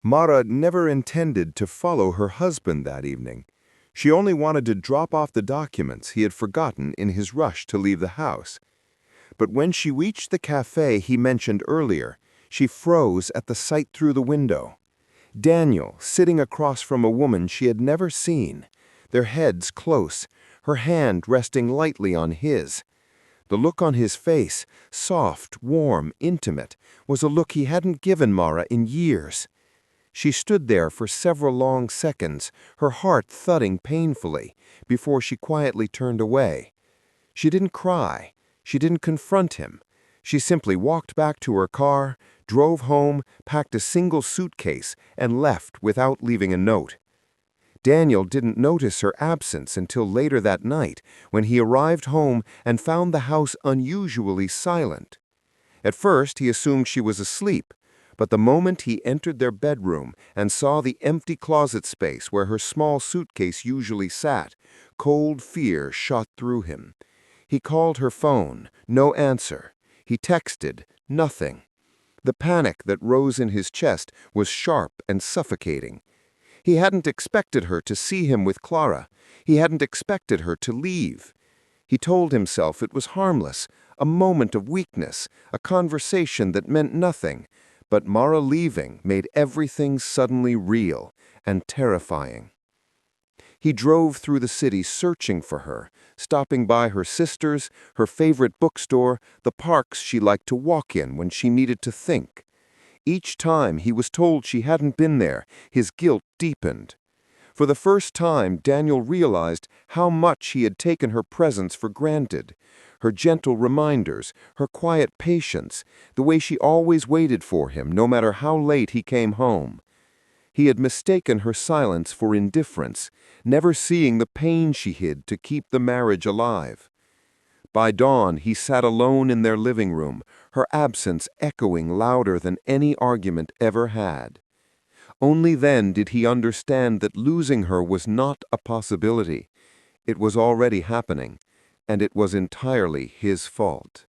Mara never intended to follow her husband that evening. She only wanted to drop off the documents he had forgotten in his rush to leave the house. But when she reached the cafe he mentioned earlier, she froze at the sight through the window. Daniel, sitting across from a woman she had never seen, their heads close, her hand resting lightly on his. The look on his face, soft, warm, intimate, was a look he hadn't given Mara in years. She stood there for several long seconds, her heart thudding painfully, before she quietly turned away. She didn't cry. She didn't confront him. She simply walked back to her car, drove home, packed a single suitcase, and left without leaving a note. Daniel didn't notice her absence until later that night, when he arrived home and found the house unusually silent. At first, he assumed she was asleep, but the moment he entered their bedroom and saw the empty closet space where her small suitcase usually sat, cold fear shot through him. He called her phone, no answer. He texted, nothing. The panic that rose in his chest was sharp and suffocating. He hadn't expected her to see him with Clara. He hadn't expected her to leave. He told himself it was harmless, a moment of weakness, a conversation that meant nothing. But Mara leaving made everything suddenly real and terrifying. He drove through the city searching for her, stopping by her sister's, her favorite bookstore, the parks she liked to walk in when she needed to think. Each time he was told she hadn't been there, his guilt deepened. For the first time, Daniel realized how much he had taken her presence for granted. Her gentle reminders, her quiet patience, the way she always waited for him, no matter how late he came home. He had mistaken her silence for indifference, never seeing the pain she hid to keep the marriage alive. By dawn, he sat alone in their living room, her absence echoing louder than any argument ever had. Only then did he understand that losing her was not a possibility. It was already happening, and it was entirely his fault.